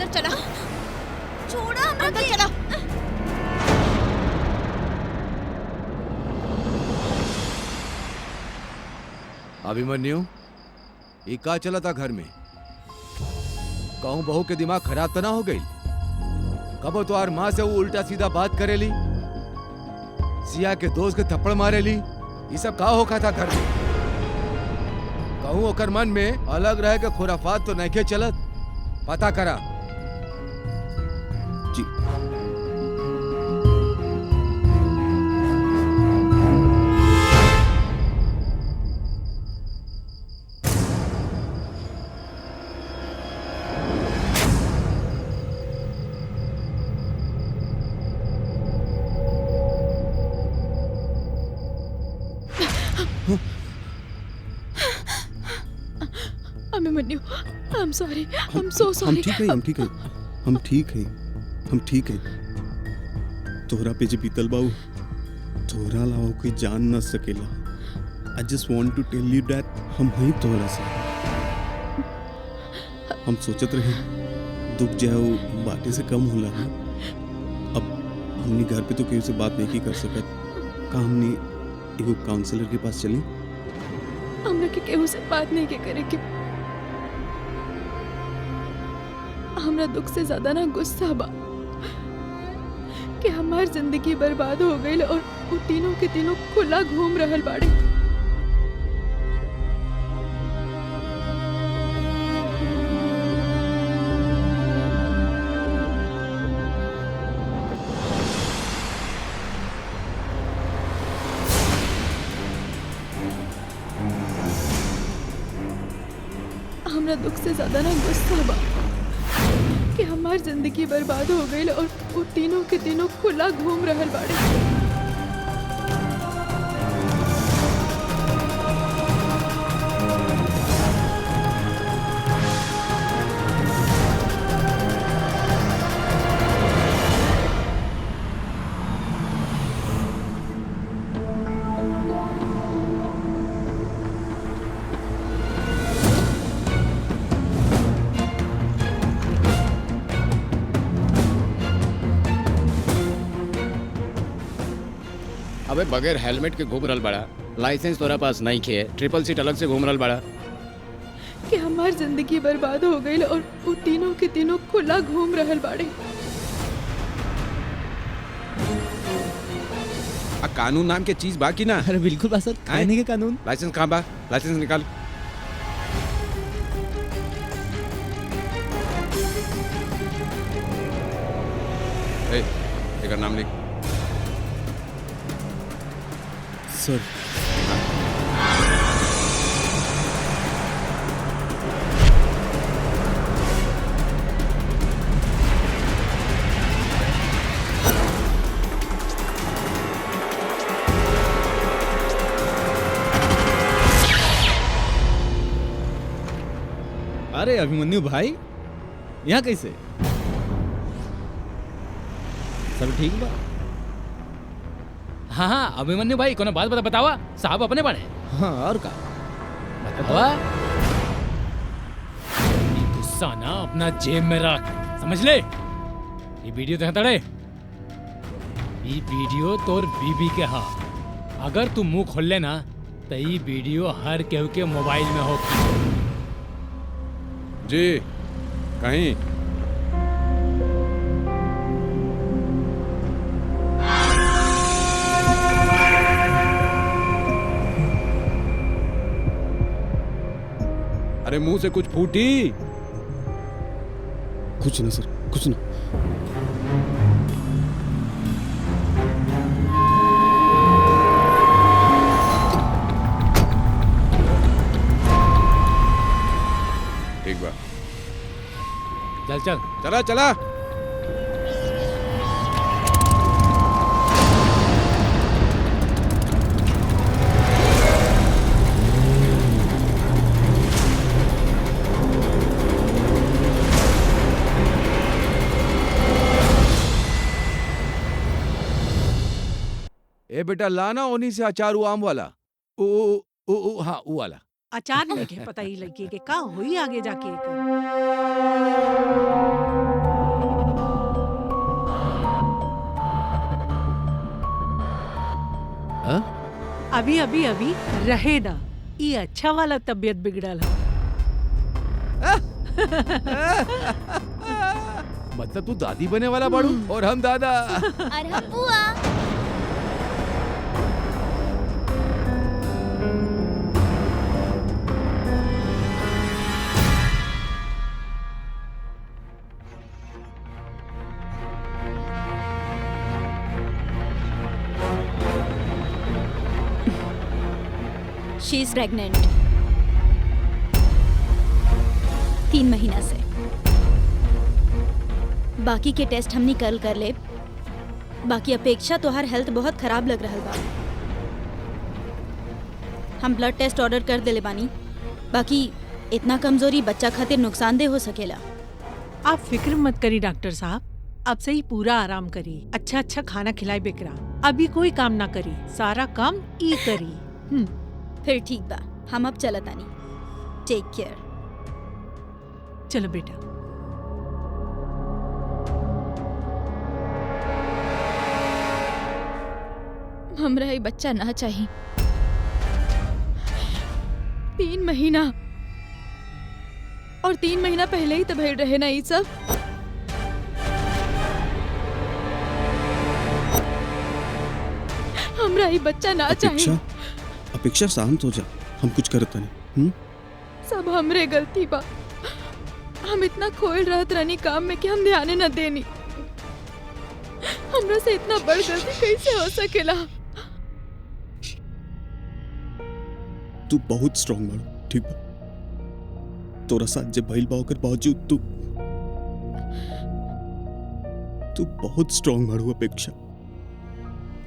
अंदर चला। छोड़ा हमरा अंदर के। चला। अभिमन्यु, ये का चला था घर में? कहूं बहू के दिमाग खराब तो ना हो गई? कबो तो आर माँ से वो उल्टा सीधा बात करेली, सिया के दोस्त के थप्पड़ मारेली, ये सब का होखा था घर में? कहूं ओकर मन में अलग रहे के खुराफात तो नहीं के चलत? पता करा। जी। Abhimanyu, I am sorry, I am so sorry. हम ठीक है, हम ठीक है, हम ठीक है, हम ठीक है। तोहरा पे जे बीतल बाऊ, तोहरा अलावा कोई जान ना सकेला। आई जस्ट वांट टू टेल यू दैट हम हई तोहरा से। हम सोचत रहे दुख जाओ बाटे से कम होला ना। अब हमनी घर पे तो केहू से बात नहीं की कर सकत। का हमनी एगो काउंसलर के पास चली? हमरा के केहू से बात नहीं के करे के। हमरा दुख से ज्यादा ना गुस्सा बा कि हमार जिंदगी बर्बाद हो गई और वो तीनों के तीनों खुला घूम रहल बाड़े। हमरा दुख से ज्यादा ना गुस्सा बा कि हमार जिंदगी बर्बाद हो गई और वो तीनों के तीनों खुला घूम रहल बाड़े। अबे बगैर हेलमेट के घूम रहल बड़ा, लाइसेंस तोरा पास नहीं खे, ट्रिपल सीट अलग से घूम रहल बड़ा। कि हमार जिंदगी बर्बाद हो गई और वो तीनों के तीनों खुला घूम रहल बाड़े। कानून नाम के चीज बाकी ना? अरे बिल्कुल बा सर, कहने के कानून। लाइसेंस कहाँ बा? लाइसेंस निकाल। एक नाम लिख। सर अरे अभिमन्यु भाई, यहाँ कैसे? सब ठीक बा? हाँ हाँ अभिमन्यु भाई, कोनो बात बतावा, साहब अपने बने। हाँ और का बतावा। ये गुस्सा ना अपना जेब में रख, समझ ले। ये वीडियो देखता रे, ये वीडियो तोर बीबी के हा। अगर तू मुंह खोल ले ना तो ये वीडियो हर केहू के मोबाइल में हो। जी कहीं अरे मुंह से कुछ फूटी? कुछ ना सर, कुछ ना। ठीक बा, चल चल चला चला। ए बेटा लाना ओनी से अचार आम वाला। ओ ओ ओ, ओ हाँ वो वाला। अचार नहीं के पता ही लगी के का हुई आगे जाके एकर। अभी अभी अभी रहे ना, ये अच्छा वाला तबीयत बिगड़ल है। मतलब तू दादी बने वाला बाड़ू और हम दादा। अरे हम बुआ। शी इज प्रेग्नेंट 3 महीना से। बाकी के टेस्ट हमनी कल कर ले। बाकी अपेक्षा तोहार हेल्थ बहुत खराब लग रहा बा। हम ब्लड टेस्ट ऑर्डर कर देले बानी। बाकी इतना कमजोरी बच्चा खातिर नुकसानदेह हो सकेला। आप फिक्र मत करी डॉक्टर साहब, अब से ही पूरा आराम करी, अच्छा अच्छा खाना खिलाई बेकरा। अभी कोई काम ना करी, सारा काम ई करी। फिर ठीक बा, हम अब चलत आनी। Take care. चलो बेटा। हमरा ये बच्चा ना चाहिए। 3 महीना और 3 महीना पहले ही तो भइल रहे ना ये सब। हमरा ये बच्चा ना चाहिए। अपेक्षा शांत हो जा, हम कुछ करता नहीं। सब हमरे गलती बा। हम इतना खोल रहत रहनी काम में कि हम ध्यान न देनी। हमरा से इतना बड़ गलती कैसे हो सकेला? तू बहुत स्ट्रांग बाड़ू, ठीक बा? तोरा साथ जे भइल बा ओकर बावजूद तू बहुत स्ट्रांग बाड़ू अपेक्षा।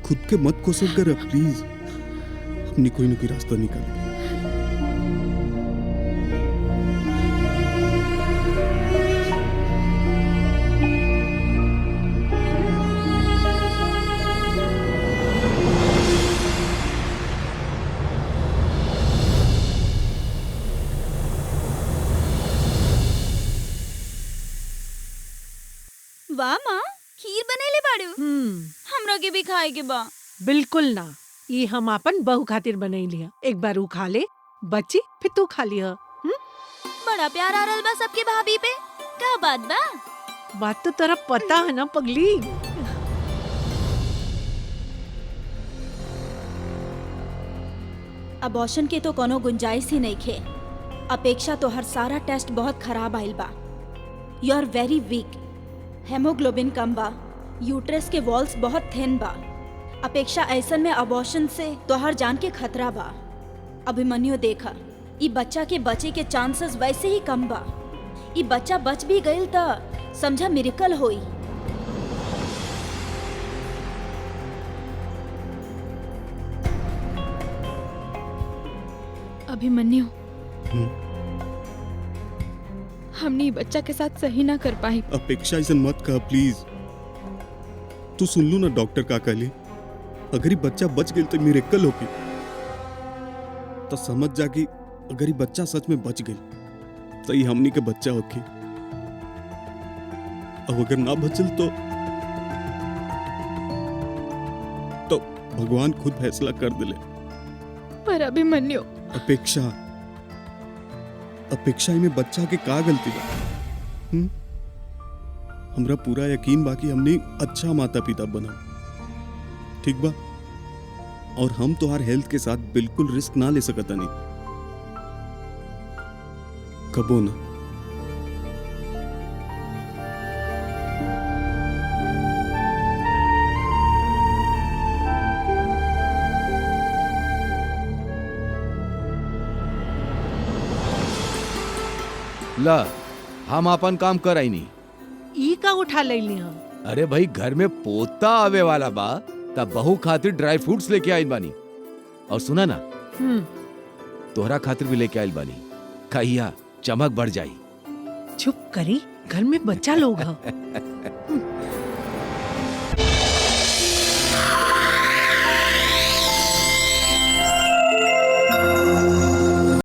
खुद के मत कोसर कर प्लीज। हमने कोई न कोई रास्ता निकाल। वाह माँ, खीर बनेले बाड़ू। हमरा के भी खाए के बा। बिल्कुल ना, ये हम अपन बहू खातिर बनई लिया। एक बार ऊ खा ले, बच्ची फिर तू खा लिया। बड़ा प्यार आ रहल बा सबके भाभी पे। का बात बा? बात तो तेरा पता है ना पगली। अबॉर्शन के तो कोनो गुंजाइश ही नहीं खे। अपेक्षा तो हर सारा टेस्ट बहुत खराब आइल बा। You are very weak. Haemoglobin कम बा। यूट्रस के वॉल्स बहुत थिन बा। अपेक्षा ऐसन में अबॉर्शन से तोहर जान के खतरा बा। अभिमन्यु देखा, ई बच्चा के बचे के चांसेस वैसे ही कम बा। ई बच्चा बच भी गईल त समझा मिरेकल होई। अभिमन्यु, हमने ये बच्चा के साथ सही ना कर पाई। अपेक्षा ऐसा मत कह प्लीज। तू सुन लू ना डॉक्टर का कहली, अगर ये बच्चा बच गई तो मिरेकल होगी। तो समझ जा कि अगर ये बच्चा सच में बच गई तो ये हमनी के बच्चा होगी। अब अगर ना बचल तो भगवान खुद फैसला कर दिले। पर अभिमन्यु, अपेक्षा में बच्चा के का गलती बा? हमरा पूरा यकीन बा कि हमने अच्छा माता पिता बना, ठीक बा? और हम तोहार हेल्थ के साथ बिल्कुल रिस्क ना ले सकता नहीं, कबो ना। ला, हम अपन काम कर आई नहीं। ई का उठा ले लिया। अरे भाई, घर में पोता आवे वाला बा, तब बहू खातिर ड्राई फ्रूट्स लेके आइल बानी। और सुना ना, तोहरा खातिर भी लेके आइल बानी। कहिया चमक बढ़ जाई। चुप करी, घर में बच्चा लोग हैं।